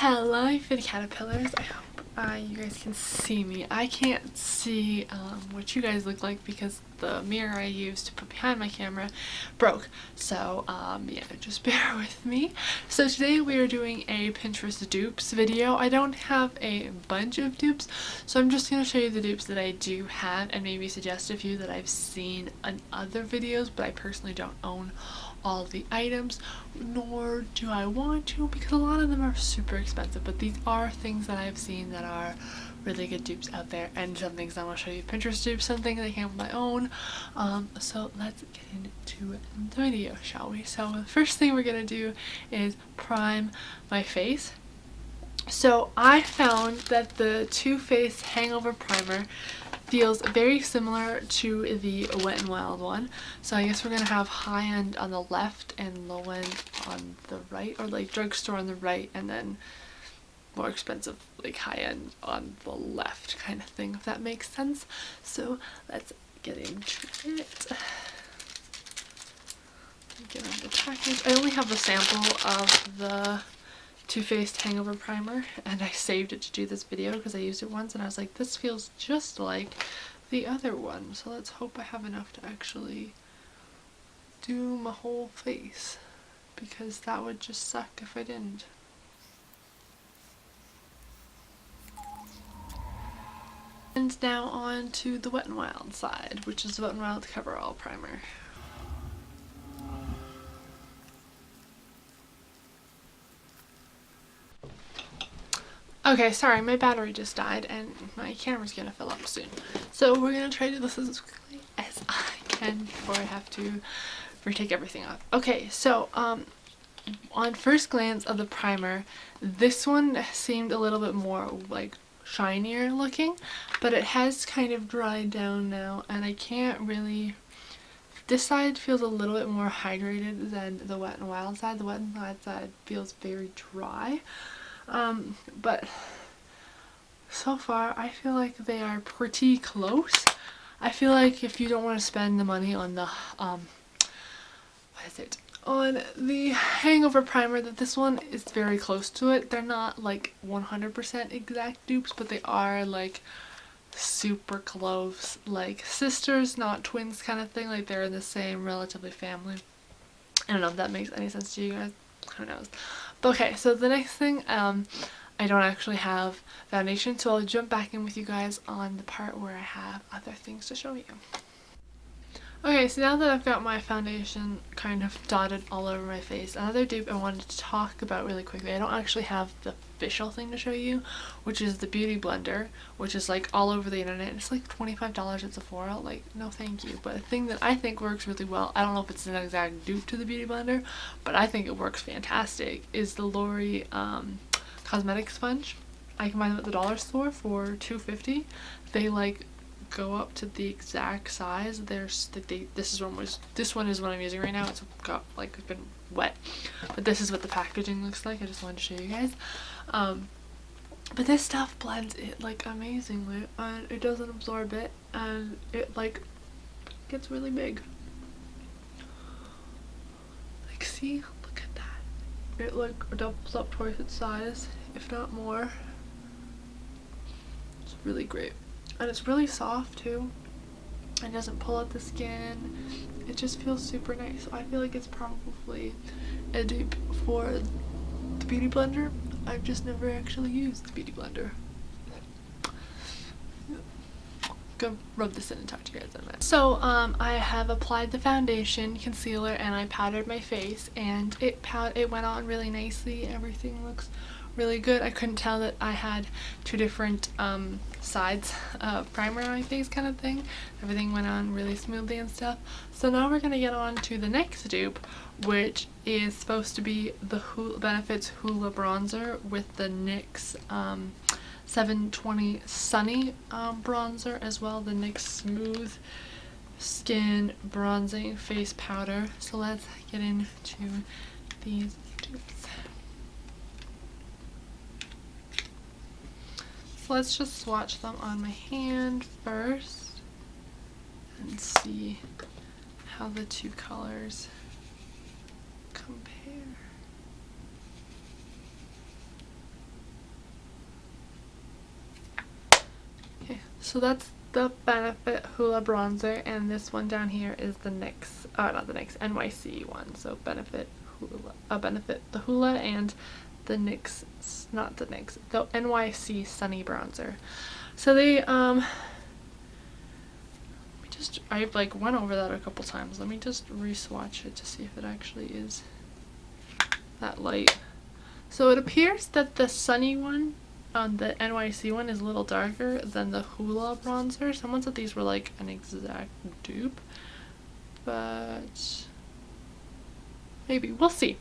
Hello, for the caterpillars. I hope you guys can see me. I can't see what you guys look like because the mirror I used to put behind my camera broke. So yeah, just bear with me. So today we are doing a Pinterest dupes video. I don't have a bunch of dupes, so I'm just going to show you the dupes that I do have and maybe suggest a few that I've seen in other videos, but I personally don't own all the items, nor do I want to, because a lot of them are super expensive, but these are things that I've seen that are really good dupes out there, and some things I want to show you Pinterest dupes, something that I came with my own. So let's get into the video, shall we? So the first thing we're gonna do is prime my face. So I found that the Too Faced Hangover Primer feels very similar to the Wet n Wild one. So I guess we're going to have high end on the left and low end on the right, or like drugstore on the right and then more expensive like high end on the left kind of thing, if that makes sense. So let's get into it. Get on the package. I only have a sample of the Too Faced Hangover Primer, and I saved it to do this video because I used it once and I was like, this feels just like the other one, so let's hope I have enough to actually do my whole face, because that would just suck if I didn't. And now on to the Wet n Wild side, which is the Wet n Wild Coverall Primer. Okay, sorry, my battery just died and my camera's gonna fill up soon. So we're gonna try to do this as quickly as I can before I have to retake everything off. Okay, so on first glance of the primer, this one seemed a little bit more like shinier looking, but it has kind of dried down now and I can't really... This side feels a little bit more hydrated than the Wet n Wild side. The Wet n Wild side feels very dry. But so far I feel like they are pretty close. I feel like if you don't want to spend the money on the on the Hangover Primer, that this one is very close to it. They're not like 100% exact dupes, but they are like super close, like sisters not twins kind of thing, like they're in the same relatively family. I don't know if that makes any sense to you guys. Who knows? But okay, so the next thing, I don't actually have foundation, so I'll jump back in with you guys on the part where I have other things to show you. Okay, so now that I've got my foundation kind of dotted all over my face, another dupe I wanted to talk about really quickly. I don't actually have the official thing to show you, which is the Beauty Blender, which is like all over the internet. It's like $25 at Sephora. Like, no thank you. But a thing that I think works really well, I don't know if it's an exact dupe to the Beauty Blender, but I think it works fantastic, is the Lori cosmetic sponge. I can buy them at the dollar store for $2.50. They like go up to the exact size. This one is what I'm using right now. It's got like it's been wet, but this is what the packaging looks like. I just wanted to show you guys. But this stuff blends it like amazingly, and it doesn't absorb it, and it like gets really big. Like, see, look at that. It like doubles up twice its size, if not more. It's really great. And it's really soft too. It doesn't pull out the skin. It just feels super nice. So I feel like it's probably a dupe for the Beauty Blender. I've just never actually used the Beauty Blender. Go rub this in and talk to you guys in a minute. So I have applied the foundation, concealer, and I powdered my face, and it went on really nicely. Everything looks really good. I couldn't tell that I had two different sides of primer on my face kind of thing. Everything went on really smoothly and stuff. So now we're gonna get on to the next dupe, which is supposed to be the Benefits Hoola bronzer with the NYX 720 Sunny bronzer, as well the NYX Smooth Skin Bronzing Face Powder. So let's get into these dupes. Let's just swatch them on my hand first and see how the two colors compare. Okay, so that's the Benefit Hoola bronzer, and this one down here is the NYX, not the NYX, NYC one. So Benefit Hoola, Benefit the Hoola, and the NYX, not the NYX, the NYC Sunny bronzer. So they I've like went over that a couple times. Let me just re-swatch it to see if it actually is that light. So it appears that the Sunny one on the NYC one is a little darker than the Hoola bronzer. Someone said these were like an exact dupe, but maybe. We'll see.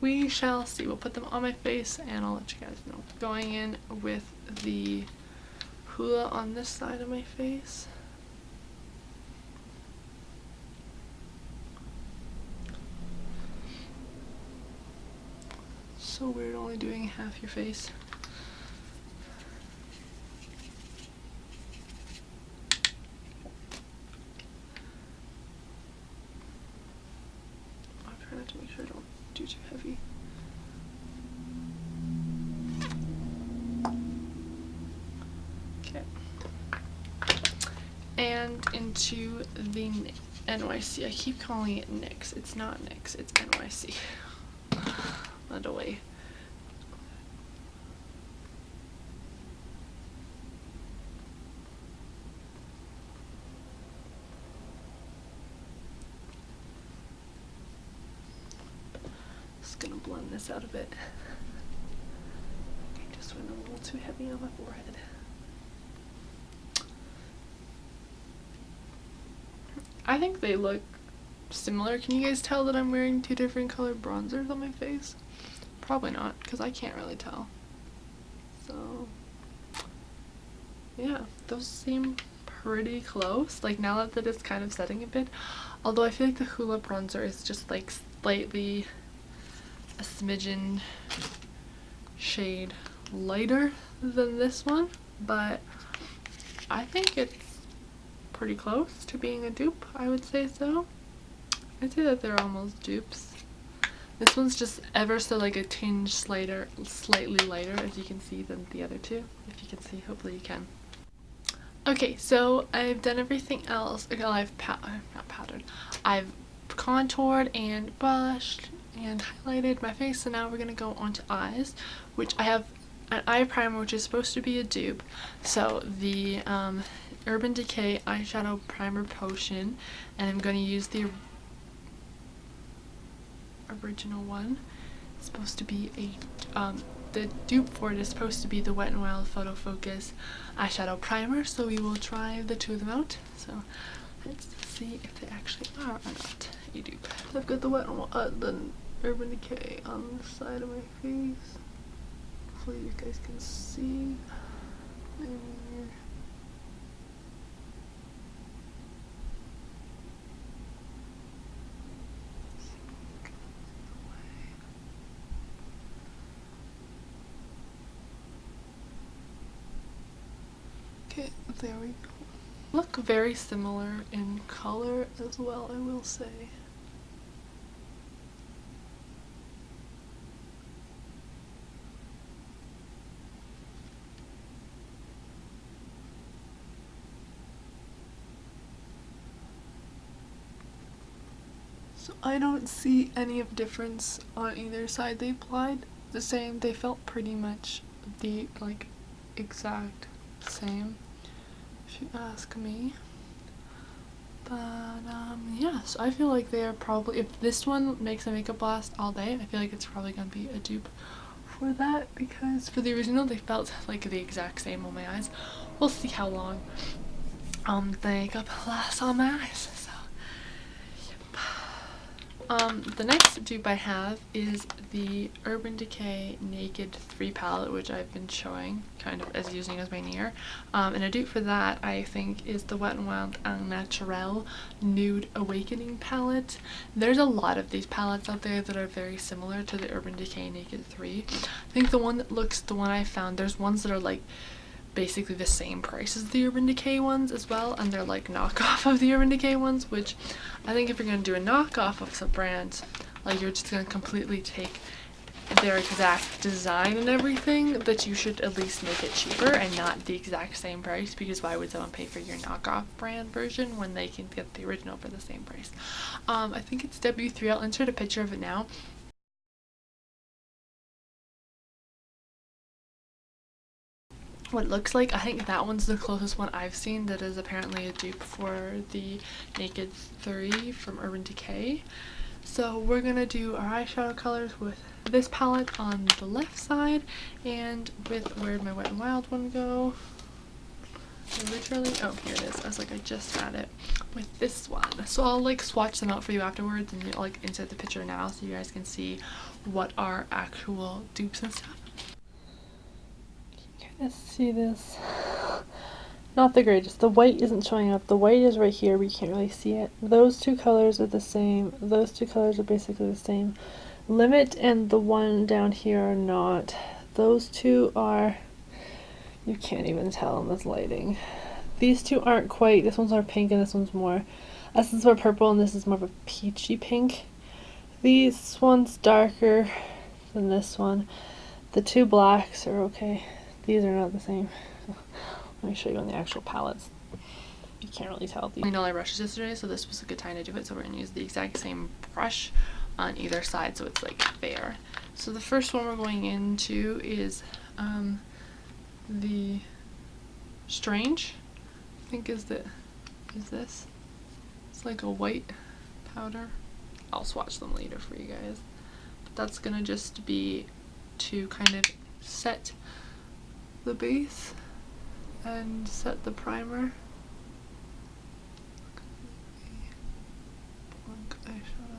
We shall see. We'll put them on my face and I'll let you guys know. Going in with the Hoola on this side of my face. So weird only doing half your face. I'm trying not to make sure I don't do too heavy. Okay. And into the NYC. I keep calling it NYX. It's not NYX, it's NYC. Let away. Just gonna blend this out a bit. Okay, just went a little too heavy on my forehead. I think they look similar. Can you guys tell that I'm wearing two different colored bronzers on my face? Probably not, because I can't really tell. So yeah, those seem pretty close. Like now that it's kind of setting a bit, although I feel like the Hoola bronzer is just like slightly a smidgen shade lighter than this one, but I think it's pretty close to being a dupe. I would say so. I'd say that they're almost dupes. This one's just ever so like a tinge slightly lighter, as you can see, than the other two. If you can see, hopefully you can. Okay, so I've done everything else. Okay, I've not powdered. I've contoured and blushed and highlighted my face. So now we're gonna go on to eyes, which I have an eye primer which is supposed to be a dupe. So the Urban Decay eyeshadow primer potion, and I'm going to use the original one. It's supposed to be a the dupe for it is supposed to be the Wet n Wild Photo Focus eyeshadow primer, so we will try the two of them out. So let's see if they actually are or not a dupe. I've got the the Urban Decay on the side of my face. Hopefully you guys can see. Okay, there we go. Look very similar in color as well, I will say. So I don't see any of difference on either side. They applied the same. They felt pretty much the like exact same, if you ask me. But yeah, so I feel like they are probably, if this one makes a makeup last all day, I feel like it's probably gonna be a dupe for that, because for the original they felt like the exact same on my eyes. We'll see how long the makeup lasts on my eyes. So the next dupe I have is the Urban Decay Naked 3 palette, which I've been showing kind of as using as my near. And a dupe for that I think is the Wet n Wild Naturel Nude Awakening palette. There's a lot of these palettes out there that are very similar to the Urban Decay Naked 3. I think the one I found, there's ones that are like basically the same price as the Urban Decay ones as well, and they're like knockoff of the Urban Decay ones, which I think if you're gonna do a knockoff of some brand, like you're just gonna completely take their exact design and everything, that you should at least make it cheaper and not the exact same price, because why would someone pay for your knockoff brand version when they can get the original for the same price? I think it's W3. I'll insert a picture of it now. What it looks like, I think that one's the closest one I've seen that is apparently a dupe for the Naked 3 from Urban Decay. So we're gonna do our eyeshadow colors with this palette on the left side, and with, where'd my Wet n Wild one go? Literally, oh, here it is. I was like, I just had it with this one. So I'll like swatch them out for you afterwards, and I'll like insert the picture now so you guys can see what are actual dupes and stuff. You guys see this? Not the greatest. The white isn't showing up. The white is right here, but you can't really see it. Those two colors are the same. Those two colors are basically the same. Limit and the one down here are not. Those two are, you can't even tell in this lighting. These two aren't quite, this one's more pink and this one's more, this is more purple and this is more of a peachy pink. This one's darker than this one. The two blacks are okay. These are not the same. Let me show you on the actual palettes. You can't really tell. I know I brushed yesterday, so this was a good time to do it. So we're going to use the exact same brush on either side so it's like fair. So the first one we're going into is the Strange, I think is this. It's like a white powder. I'll swatch them later for you guys. But that's going to just be to kind of set the base and set the primer. Black eyeshadow.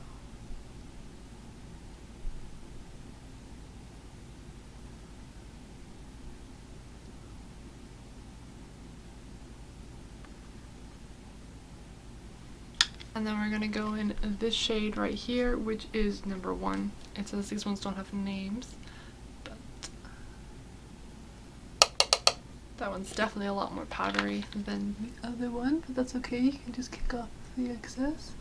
And then we're gonna go in this shade right here, which is number 1. It says these ones don't have names, but that one's definitely a lot more powdery than the other one, but that's okay. You can just kick off the excess.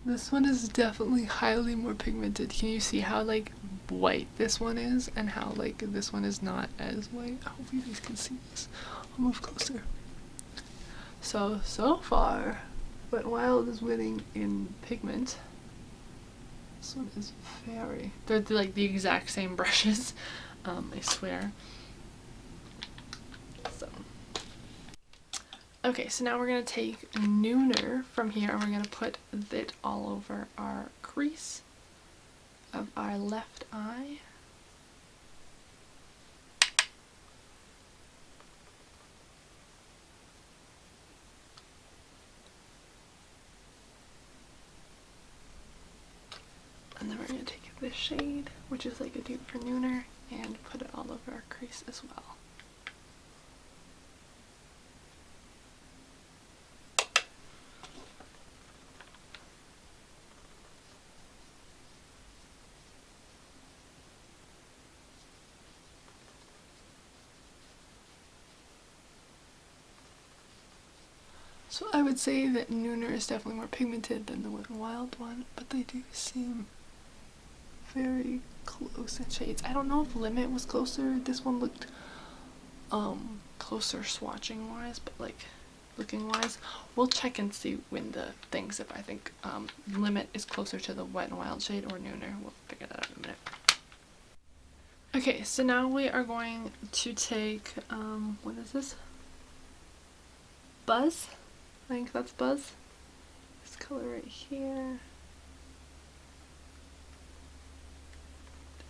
This one is definitely highly more pigmented. Can you see how like white this one is and how like this one is not as white? I hope you guys can see this. I'll move closer. So far, Wet n Wild is winning in pigment. This one is very, they're like the exact same brushes, I swear. So okay, so now we're going to take Nooner from here and we're going to put it all over our crease of our left eye. And then we're going to take this shade, which is like a dupe for Nooner, and put it all over our crease as well. So I would say that Nooner is definitely more pigmented than the Wet n Wild one, but they do seem very close in shades. I don't know if Limit was closer. This one looked closer swatching wise, but like looking wise, we'll check and see when the things, if I think Limit is closer to the Wet n Wild shade or Nooner. We'll figure that out in a minute. Okay, so now we are going to take what is this? Buzz? I think that's Buzz. This color right here.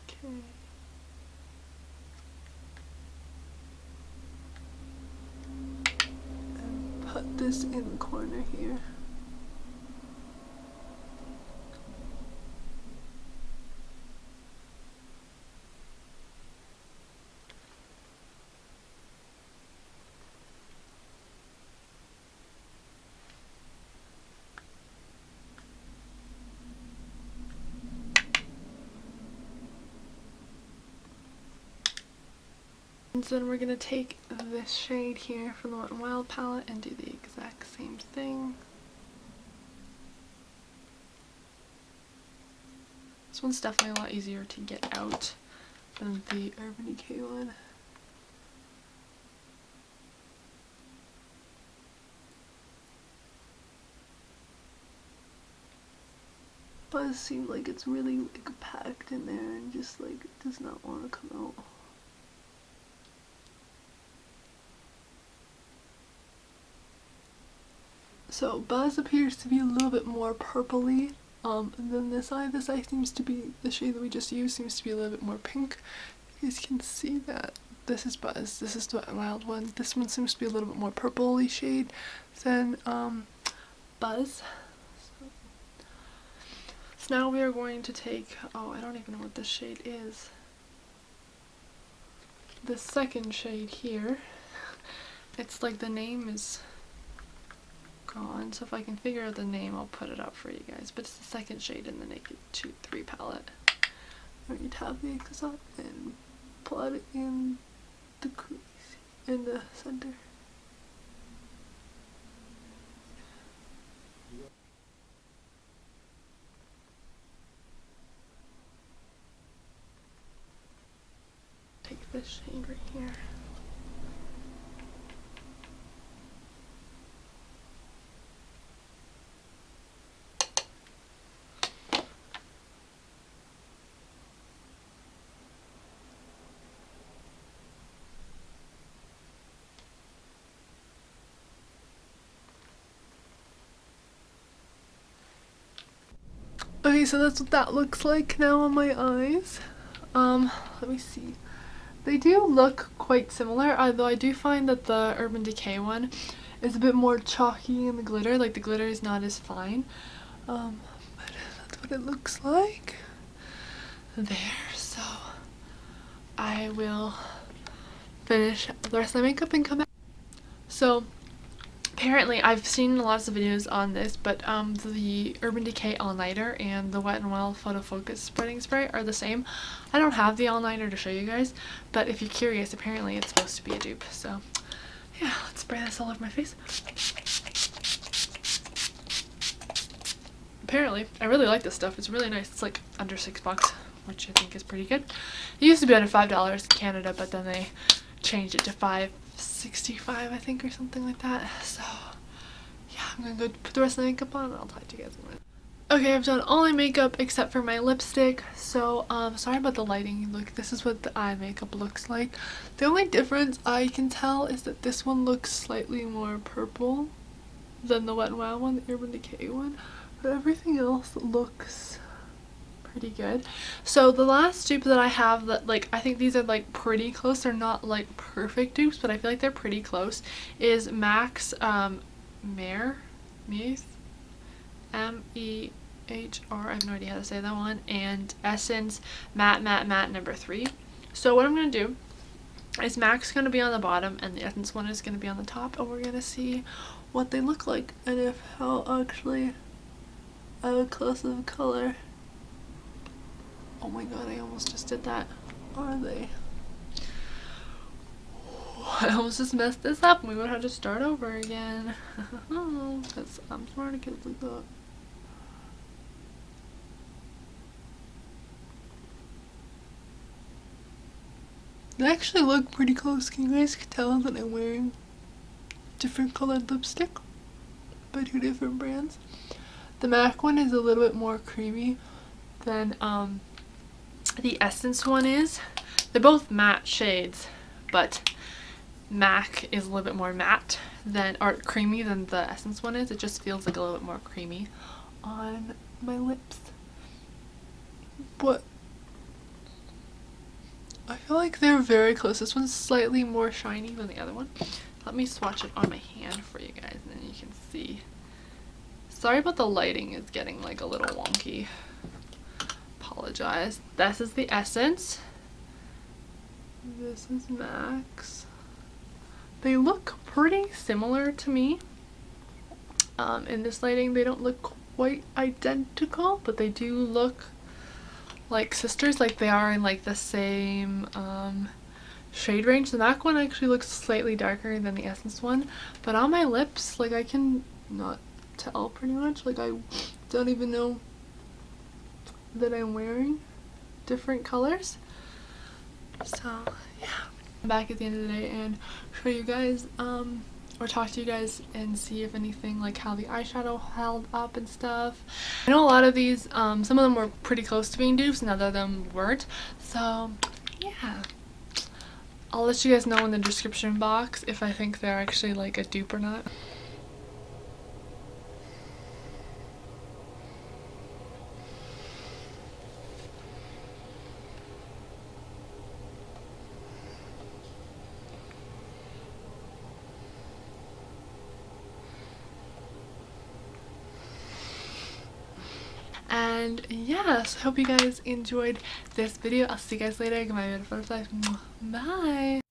Okay. And put this in the corner here. And then we're gonna take this shade here from the Wet n Wild palette and do the exact same thing. This one's definitely a lot easier to get out than the Urban Decay one. Buzz seems like it's really like packed in there and just like does not want to come out. So Buzz appears to be a little bit more purpley, and then this eye seems to be, the shade that we just used seems to be a little bit more pink. You guys can see that. This is Buzz, this is the Wet n Wild one. This one seems to be a little bit more purpley shade than Buzz. So now we are going to take, oh, I don't even know what this shade is. The second shade here. It's like the name is gone, so if I can figure out the name I'll put it up for you guys, but it's the second shade in the Naked 3 palette. I'm going to tap this up and plot it in the crease, in the center. Take this shade right here. Okay, so that's what that looks like now on my eyes. Let me see. They do look quite similar, although I do find that the Urban Decay one is a bit more chalky in the glitter, like the glitter is not as fine. But that's what it looks like there. So I will finish the rest of my makeup and come back. So apparently I've seen lots of videos on this, but the Urban Decay all-nighter and the Wet n Wild photo focus spreading spray are the same. I don't have the all-nighter to show you guys, but if you're curious, apparently it's supposed to be a dupe. So yeah, let's spray this all over my face. Apparently, I really like this stuff. It's really nice. It's like under $6, which I think is pretty good. It used to be under $5 in Canada, but then they changed it to $5.65, I think, or something like that. So yeah, I'm gonna go put the rest of the makeup on and I'll talk to you guys in a minute. Okay, I've done all my makeup except for my lipstick. So sorry about the lighting. Look, this is what the eye makeup looks like. The only difference I can tell is that this one looks slightly more purple than the Wet n Wild one, the Urban Decay one, but everything else looks pretty good. So the last dupe that I have that, like, I think these are like pretty close, they're not like perfect dupes, but I feel like they're pretty close, is MAC's Mehr, M-E-H-R, I have no idea how to say that one, and Essence Matte number 3. So what I'm going to do is MAC's going to be on the bottom and the Essence one is going to be on the top, and we're going to see what they look like and if how actually close of color. Oh my god, I almost just did that. Are they? I almost just messed this up and we would have to start over again. Because I'm smart at kids like that. They actually look pretty close. Can you guys tell that I'm wearing different colored lipstick by 2 different brands? The MAC one is a little bit more creamy than the Essence one is. They're both matte shades, but MAC is a little bit more matte than, or creamy than the Essence one is. It just feels like a little bit more creamy on my lips. But I feel like they're very close. This one's slightly more shiny than the other one. Let me swatch it on my hand for you guys and then you can see. Sorry about the lighting, it's getting like a little wonky. Apologize. This is the Essence. This is MAC's. They look pretty similar to me. In this lighting they don't look quite identical, but they do look like sisters, like they are in like the same shade range. The MAC one actually looks slightly darker than the Essence one, but on my lips, like, I can not tell pretty much. Like, I don't even know that I'm wearing different colors. So yeah, I'm back at the end of the day and show you guys or talk to you guys and see if anything, like how the eyeshadow held up and stuff. I know a lot of these, some of them were pretty close to being dupes and other of them weren't. So yeah, I'll let you guys know in the description box if I think they're actually like a dupe or not. And yes, I hope you guys enjoyed this video. I'll see you guys later. Goodbye, beautiful butterflies. Bye.